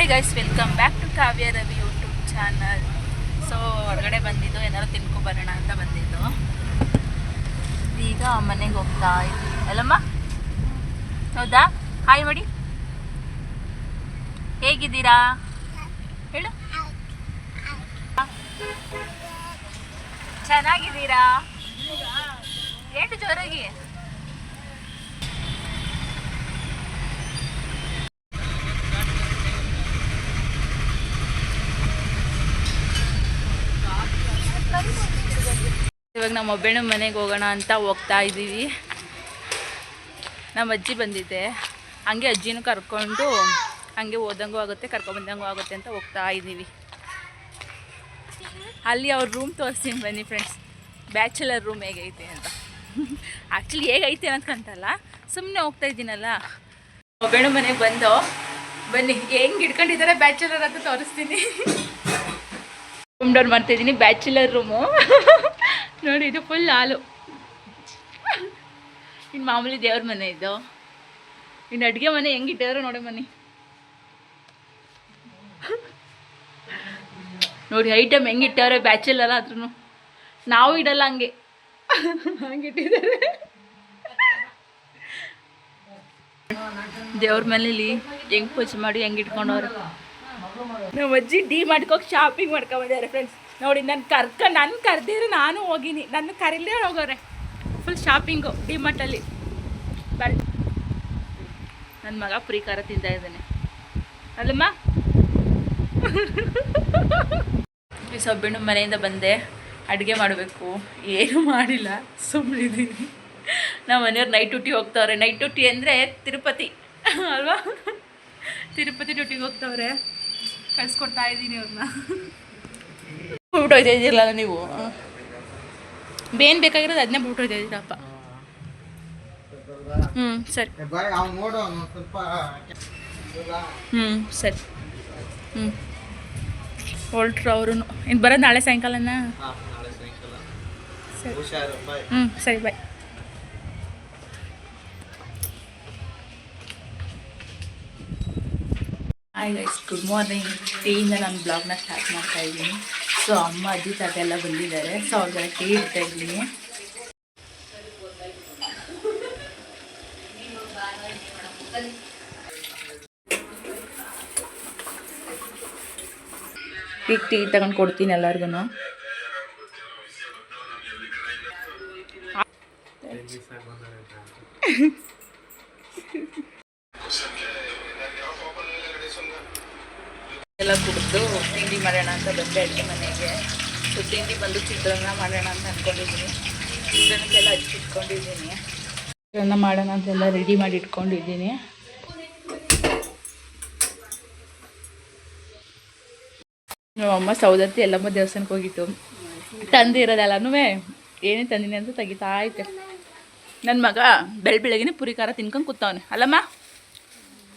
Hi guys, welcome back to Kavya Ravi YouTube channel. So ಹೊರಗಡೆ ಬಂದಿದ್ದು ಏನಾದ್ರು ತಿನ್ಕೊಬರೋಣ ಅಂತ ಬಂದಿದ್ದು. ಈಗ ಮನೆಗೆ ಹೋಗ್ತಾ ಇದ್ದೀವಿ. ಅಲ್ಲಮ್ಮ, ಹೌದಾ? ಹಾಯ್ ಮಾಡಿ. ಹೇಗಿದ್ದೀರಾ ಹೇಳು. ಚೆನ್ನಾಗಿದ್ದೀರಾ? ಏಟು ಜೋರಾಗಿ. ಇವಾಗ ನಮ್ಮ ಒಬ್ಬನ ಮನೆಗೆ ಹೋಗೋಣ ಅಂತ ಹೋಗ್ತಾ ಇದ್ದೀವಿ. ನಮ್ಮ ಅಜ್ಜಿ ಬಂದಿದ್ದೆ, ಹಂಗೆ ಅಜ್ಜಿನೂ ಕರ್ಕೊಂಡು ಹಂಗೆ ಹೋದಂಗೂ ಆಗುತ್ತೆ, ಕರ್ಕೊಂಬಂದಂಗೂ ಆಗುತ್ತೆ ಅಂತ ಹೋಗ್ತಾ ಇದ್ದೀವಿ. ಅಲ್ಲಿ ಅವ್ರ ರೂಮ್ ತೋರಿಸ್ತೀನಿ ಬನ್ನಿ ಫ್ರೆಂಡ್ಸ್, ಬ್ಯಾಚುಲರ್ ರೂಮ್ ಹೇಗೈತೆ ಅಂತ. ಆ್ಯಕ್ಚುಲಿ ಹೇಗೈತೆ ಅಂತಂತಲ್ಲ, ಸುಮ್ಮನೆ ಹೋಗ್ತಾ ಇದ್ದೀನಲ್ಲ. ಒಬ್ಬನ ಮನೆಗೆ ಬಂದು ಬನ್ನಿ ಹೆಂಗೆ ಇಟ್ಕೊಂಡಿದ್ದಾರೆ ಬ್ಯಾಚುಲರ್ ಅಂತ ತೋರಿಸ್ತೀನಿ. ರೂಮ್ ಡೌನ್ ಮಾಡ್ತಾಯಿದ್ದೀನಿ. ಬ್ಯಾಚುಲರ್ ರೂಮು ನೋಡಿ, ಇದು ಫುಲ್ ಹಾಲು. ಇನ್ನು ಮಾಮೂಲಿ ದೇವ್ರ ಮನೆ ಇದು. ಇನ್ನು ಅಡುಗೆ ಮನೆ ಹೆಂಗಿಟ್ಟಿದ್ರು ನೋಡಿ ಮನೆ ನೋಡಿ, ಐಟಮ್ ಹೆಂಗಿಟ್ಟವ್ರೆ ಬ್ಯಾಚುಲರ್ ಆದ್ರೂ. ನಾವು ಇಡಲ್ಲ ಹಂಗೆ, ಹಂಗಿಟ್ಟಿದ್ದಾರೆ. ದೇವ್ರ ಮನೇಲಿ ಹೆಂಗೆ ಪೂಜೆ ಮಾಡಿ ಹೆಂಗೆ ಇಟ್ಕೊಂಡವ್ರೆ. ನಮ್ಮ ಅಜ್ಜಿ ಡಿ ಮಾಡ್ಕೋಗಿ ಶಾಪಿಂಗ್ ಮಾಡ್ಕೊಂಬಂದಿದ್ದಾರೆ ಫ್ರೆಂಡ್ಸ್. ನೋಡಿ, ನನ್ನ ಕರೆದಿದ್ರೆ ನಾನು ಹೋಗಿನಿ, ನನ್ನ ಕರೀಲೇ ಹೋಗೋರೆ. ಫುಲ್ ಶಾಪಿಂಗು ಡಿ ಮಾರ್ಟಲ್ಲಿ. ಬರೀ ನನ್ನ ಮಗ ಪುರಿ ಖಾರ ತಿಂತಾ ಇದ್ದಾನೆ ಅಲ್ಲಮ್ಮ. ಈ ಸೊಬ್ಬಿನ ಮನೆಯಿಂದ ಬಂದೆ, ಅಡುಗೆ ಮಾಡಬೇಕು. ಏನೂ ಮಾಡಿಲ್ಲ, ಸುಮ್ಮನಿದ್ದೀನಿ. ನಮ್ಮ ಮನೆಯವ್ರು ನೈಟ್ ಡ್ಯೂಟಿ ಹೋಗ್ತವ್ರೆ. ನೈಟ್ ಡ್ಯೂಟಿ ಅಂದರೆ ತಿರುಪತಿ ಅಲ್ವಾ? ತಿರುಪತಿ ಡ್ಯೂಟಿಗೆ ಹೋಗ್ತವ್ರೆ. ಕಳಿಸ್ಕೊಡ್ತಾ ಇದ್ದೀನಿ ಅವ್ರನ್ನ. ಬಿಟ್ಟೋಯ್ತಾ ಇದ್ದೀರಲ್ಲ ನೀವು, ಬೇನ್ ಬೇಕಾಗಿರೋದು ಅದನ್ನೇ ಬಿಟ್ಟೋಯ್ತಾ ಇದ್ದೀರಪ್ಪ. ಸರಿ. ಸರಿ. ಹೊರಟ್ರು ಅವರು. ಇನ್ನು ಬರೋದು ನಾಳೆ ಸಾಯಂಕಾಲನಾ? ಸರಿ. ಸರಿ, bye. Hi guys, good morning. ಟೀಯಿಂದ ನಾನು ಬ್ಲಾಗ್ನ ಸ್ಟಾರ್ಟ್ ಮಾಡ್ತಾ ಇದ್ದೀನಿ. ಸೊ ಅಮ್ಮ ಅಜ್ಜಿ ತಾತ ಎಲ್ಲ ಬಂದಿದ್ದಾರೆ. ಸೊ ಅವ್ರಿಗೆಲ್ಲ ಟೀ ಇಡ್ತಾ ಇದ್ದೀನಿ. ಈಗ ಟೀ ತಗೊಂಡು ಕೊಡ್ತೀನಿ ಎಲ್ಲರಿಗೂ. ಎಲ್ಲ ಕುಡಿದು ತಿಂಡಿ ಮಾಡೋಣ ಅಂತ ಬಂದೆ ಅಡುಗೆ ಮನೆಗೆ. ಸೊ ತಿಂಡಿ ಬಂದು ಚಿತ್ರಾನ್ನ ಮಾಡೋಣ ಅಂತ ಅಂದ್ಕೊಂಡಿದ್ದೀನಿ. ಚಿತ್ರಾನ್ನಕ್ಕೆಲ್ಲ ಹಚ್ಚಿಟ್ಕೊಂಡಿದ್ದೀನಿ. ಚಿತ್ರಾನ್ನ ಮಾಡೋಣ ಅಂತೆಲ್ಲ ರೆಡಿ ಮಾಡಿ ಇಟ್ಕೊಂಡಿದ್ದೀನಿ. ನಮ್ಮಮ್ಮ ಸೌದತ್ತಿ ಎಲ್ಲಮ್ಮ ದೇವಸ್ಥಾನಕ್ಕೆ ಹೋಗಿತ್ತು. ತಂದಿರೋದೆಲ್ಲನೂ ಏನೇ ತಂದಿನಿ ಅಂತ ತೆಗಿತಾ ಐತೆ. ನನ್ನ ಮಗ ಬೆಳಗ್ಗೆ ಪುರಿ ಖಾರ ತಿನ್ಕೊಂಡು ಕೂತವನೆ. ಅಲ್ಲಮ್ಮ,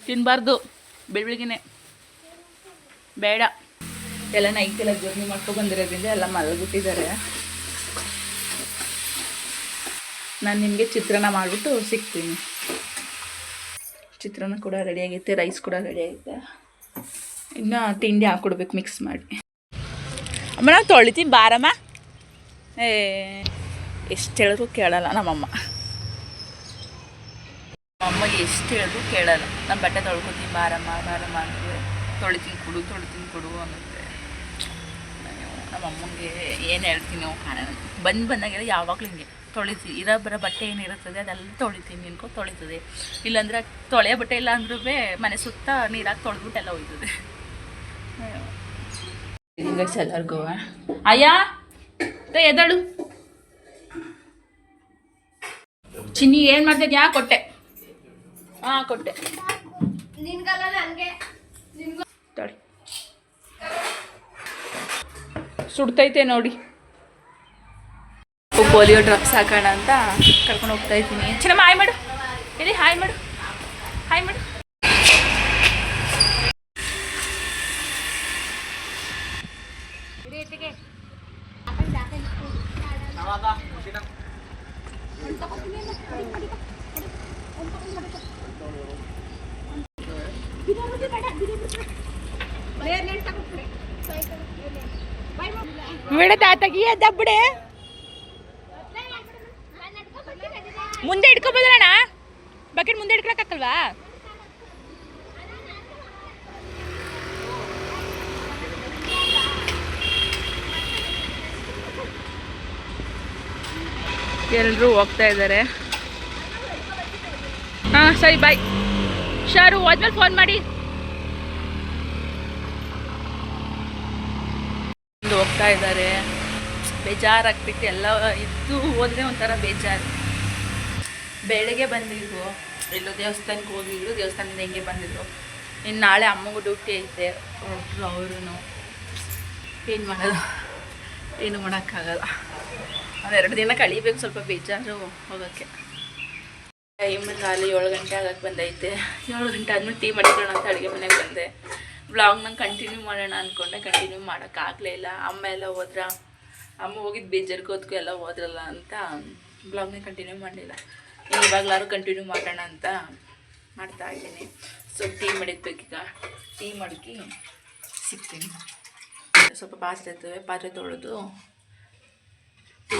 ತಿನ್ನಬಾರ್ದು ಬೆಳಗ್ಗೆನೆ, ಬೇಡ. ಎಲ್ಲ ನೈಟೆಲ್ಲ ಜರ್ನಿ ಮಾಡ್ಕೊಂಡು ಬಂದಿರೋದ್ರಿಂದ ಎಲ್ಲ ಮಲಗಿಬಿಟ್ಟಿದ್ದಾರೆ. ನಾನು ನಿಮಗೆ ಚಿತ್ರಾನ್ನ ಮಾಡಿಬಿಟ್ಟು ಸಿಗ್ತೀನಿ. ಚಿತ್ರಾನ್ನ ಕೂಡ ರೆಡಿ ಆಗೈತೆ, ರೈಸ್ ಕೂಡ ರೆಡಿ ಆಗೈತೆ. ಇನ್ನು ತಿಂಡಿ ಹಾಕ್ಕೊಡ್ಬೇಕು ಮಿಕ್ಸ್ ಮಾಡಿ. ಅಮ್ಮ, ನಾವು ತೊಳಿತೀನಿ ಬಾರಮ್ಮ. ಎಷ್ಟು ಹೇಳಿದ್ರು ಕೇಳಲ್ಲ ನಮ್ಮಮ್ಮ. ನಮ್ಮಮ್ಮಗೆ ಎಷ್ಟು ಹೇಳಿದ್ರು ಕೇಳಲ್ಲ. ನಮ್ಮ ಬಟ್ಟೆ ತೊಳ್ಕೊತೀನಿ ಬಾರಮ್ಮ ಬಾರಮ್ಮ ಅಂದರೆ ತೊಳಿತೀನಿ ಕೊಡು ಅನ್ನುತ್ತೆ. ನಮ್ಮಮ್ಮಗೆ ಏನು ಹೇಳ್ತೀನೋ ಕಾಣೋಣ. ಬಂದಾಗೆಲ್ಲ ಯಾವಾಗಲೂ ಹಿಂಗೆ ತೊಳಿತೀನಿ. ಬರೋ ಬಟ್ಟೆ ಏನಿರುತ್ತದೆ ಅದೆಲ್ಲ ತೊಳಿತೀನಿ, ನಿನ್ಕೋ ತೊಳಿತದೆ. ಇಲ್ಲಾಂದರೆ ತೊಳೆಯೋ ಬಟ್ಟೆ ಇಲ್ಲ ಅಂದ್ರೂ ಮನೆ ಸುತ್ತ ನೀರಾಗಿ ತೊಳೆದ್ಬಿಟ್ಟು ಎಲ್ಲ ಹೋಯ್ತದೆ. ಈಗ ಎಲ್ಲರಿಗೂ ಅಯ್ಯ ಎದಳು ಚಿನ್ನಿ ಏನು ಮಾಡ್ತಿದ್ಯಾ? ಕೊಟ್ಟೆ. ಕೊಟ್ಟೆ. ತೊಳಿ ಸುಡ್ತೈತೆ ನೋಡಿ. ಪೋಲಿಯೋ ಡ್ರಾಪ್ಸ್ ಹಾಕೋಣ ಅಂತ ಕರ್ಕೊಂಡು ಹೋಗ್ತಾ ಇದ್ದೀನಿ. ಚಿನ್ನಮ್ಮ ಹಾಯ್ ಮಾಡು. ಹೇಳಿ ಹಾಯ್ ಮಾಡು. ಹಾಯ್ ಮಾಡು. ಬಿಡ ತಾತಗಿ ದಬ್ಬಡೆ ಮುಂದೆ ಇಟ್ಕೊಬೋದಣ್ಣ ಬಕೆಟ್ ಮುಂದೆ ಇಟ್ಕೊಳಕ್ಕಾಗಲ್ವಾ ಎಲ್ಲರೂ ಹೋಗ್ತಾ ಇದ್ದಾರೆ ಹಾಂ ಸರಿ ಬಾಯ್ ಶಾರು ಹೋದ್ಮೇಲೆ ಫೋನ್ ಮಾಡಿ ಹೋಗ್ತಾ ಇದ್ದಾರೆ ಬೇಜಾರಾಗ್ಬಿಟ್ಟು ಎಲ್ಲ ಇದ್ದು ಹೋದರೆ ಒಂಥರ ಬೇಜಾರು ಬೆಳಗ್ಗೆ ಬಂದಿದ್ರು ಎಲ್ಲೋ ದೇವಸ್ಥಾನಕ್ಕೆ ಹೋಗಿದ್ರು ದೇವಸ್ಥಾನದಿಂದ ಹೆಂಗೆ ಬಂದಿದ್ರು ಇನ್ನು ನಾಳೆ ಅಮ್ಮಗೂ ಡ್ಯೂಟಿ ಐತೆ ಹೊರಟ್ರು ಅವರು ಏನು ಮಾಡೋದು ಏನು ಮಾಡೋಕ್ಕಾಗಲ್ಲ ಒಂದೆರಡು ದಿನ ಕಳಿಬೇಕು ಸ್ವಲ್ಪ ಬೇಜಾರು ಹೋಗೋಕ್ಕೆ ಟೈಮ್ ನಾಳೆ 7 ಗಂಟೆ ಆಗಕ್ಕೆ ಬಂದೈತೆ 7 ಗಂಟೆ ಆದಮೇಲೆ ಟೀ ಮಾಡಿಕೊಳ್ಳೋಣ ಅಂತ ಅಡುಗೆ ಮನೆಗೆ ಬಂದೆ ವ್ಲಾಗ್ನ ಕಂಟಿನ್ಯೂ ಮಾಡೋಣ ಅಂದ್ಕೊಂಡೆ ಕಂಟಿನ್ಯೂ ಮಾಡೋಕ್ಕಾಗಲೇ ಇಲ್ಲ ಅಮ್ಮ ಎಲ್ಲ ಹೋದ್ರ ಅಮ್ಮ ಹೋಗಿದ್ದು ಬೇಜಾರ್ಗೋದ್ಕು ಎಲ್ಲ ಹೋದ್ರಲ್ಲ ಅಂತ ವ್ಲಾಗ್ನ ಕಂಟಿನ್ಯೂ ಮಾಡಲಿಲ್ಲ ಇವಾಗಲಾರು ಕಂಟಿನ್ಯೂ ಮಾಡೋಣ ಅಂತ ಮಾಡ್ತಾಯಿದ್ದೀನಿ ಸೊ ಟೀ ಮಾಡಿದ್ಬೇಕೀಗ ಟೀ ಮಡಗಿ ಸಿಗ್ತೀನಿ ಸ್ವಲ್ಪ ಪಾತ್ರೆ ಇರ್ತವೆ ಪಾತ್ರೆ ತೊಳೆದು ಟೀ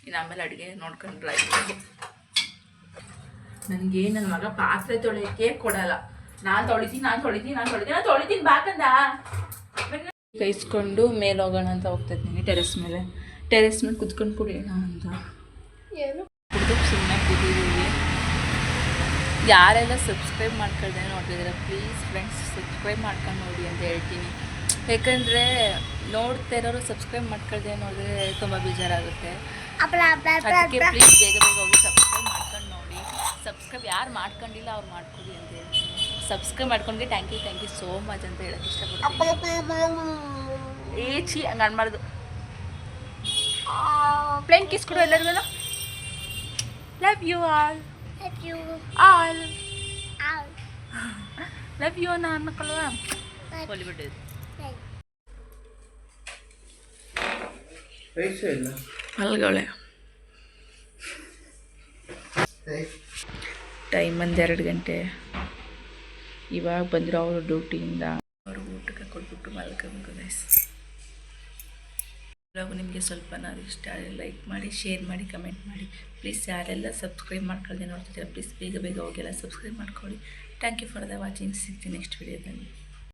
ಇನ್ನು ಆಮೇಲೆ ಅಡುಗೆ ನೋಡ್ಕೊಂಡ್ರೆ ಆಯ್ತು ನನಗೆ ನನ್ನ ಮಗ ಪಾತ್ರೆ ತೊಳೆಯೋಕ್ಕೆ ಕೊಡಲ್ಲ ನಾನು ತೊಳಿತೀನಿ ಬಾಕಂದ ಕೈಸ್ಕೊಂಡು ಮೇಲೆ ಹೋಗೋಣ ಅಂತ ಹೋಗ್ತಾ ಇದ್ದೀನಿ ಟೆರೆಸ್ ಮೇಲೆ ಕುತ್ಕೊಂಡು ಕುಡಿಯೋಣ ಅಂತ ಕುಡಿದು ಸುಮ್ಮನೆ ಕೂತಿದ್ದೀವಿ ಯಾರೆಲ್ಲ ಸಬ್ಸ್ಕ್ರೈಬ್ ಮಾಡ್ಕೊಳ್ದೆ ನೋಡ್ತಿದ್ದೀರ ಪ್ಲೀಸ್ ಫ್ರೆಂಡ್ಸ್ ಸಬ್ಸ್ಕ್ರೈಬ್ ಮಾಡ್ಕೊಂಡು ನೋಡಿ ಅಂತ ಹೇಳ್ತೀನಿ ಯಾಕಂದರೆ ನೋಡ್ತಾ ಇರೋರು ಸಬ್ಸ್ಕ್ರೈಬ್ ಮಾಡ್ಕೊಳ್ದೆ ನೋಡಿದ್ರೆ ತುಂಬ ಬೇಜಾರಾಗುತ್ತೆ ಅದಕ್ಕೆ ಪ್ಲೀಸ್ ಬೇಗ ಹೋಗಿ ಸಬ್ಸ್ಕ್ರೈಬ್ ಮಾಡ್ಕೊಂಡು ನೋಡಿ ಸಬ್ಸ್ಕ್ರೈಬ್ ಯಾರು ಮಾಡ್ಕೊಂಡಿಲ್ಲ ಅವ್ರು ಮಾಡ್ಕೊಳ್ಳಿ ಅಂತ ಹೇಳ್ತೀನಿ ಸಬ್ಸ್ಕ್ರೈಬ್ ಮಾಡ್ಕೊಂಡ್ಗೆ ಥ್ಯಾಂಕ್ ಯು ಸೋ ಮಚ್ ಅಂತ ಹೇಳೋಕ್ಕೆ ಇಷ್ಟಪಡ್ತೀನಿ ಏಚಿ ಹಂಗೆ ಅನ್ಬಾರ್ದು ಪ್ಲೇನ್ ಕಿಸ್ ಕೊಡು ಎಲ್ಲರಿಗೂ love you all love you ಅನ್ನ ಅನ್ನಕ್ಕಲ್ವಾ ಹೋಲಿಬಿಟ್ಟು ಮಲ್ಗವಳೆ ಟೈಮ್ 2 ಗಂಟೆ ಇವಾಗ ಬಂದರು ಅವರು ಡ್ಯೂಟಿಯಿಂದ ಅವ್ರಿಗೆ ಊಟಕ್ಕೆ ಕೊಟ್ಬಿಟ್ಟು ಮಲ್ಕೋಬೇಕು ಗೈಸ್ ಇವಾಗ ನಿಮಗೆ ಸ್ವಲ್ಪನಾದ್ರು ಇಷ್ಟ ಲೈಕ್ ಮಾಡಿ ಶೇರ್ ಮಾಡಿ ಕಮೆಂಟ್ ಮಾಡಿ ಪ್ಲೀಸ್ ಯಾರೆಲ್ಲ ಸಬ್ಸ್ಕ್ರೈಬ್ ಮಾಡ್ಕೊಳ್ದೆ ನೋಡ್ತಿದ್ದೀರಾ ಪ್ಲೀಸ್ ಬೇಗ ಹೋಗಿ ಎಲ್ಲ ಸಬ್ಸ್ಕ್ರೈಬ್ ಮಾಡ್ಕೊಳ್ಳಿ thank you for the watching ಸಿಗ್ತೀನಿ ನೆಕ್ಸ್ಟ್ ವಿಡಿಯೋದಲ್ಲಿ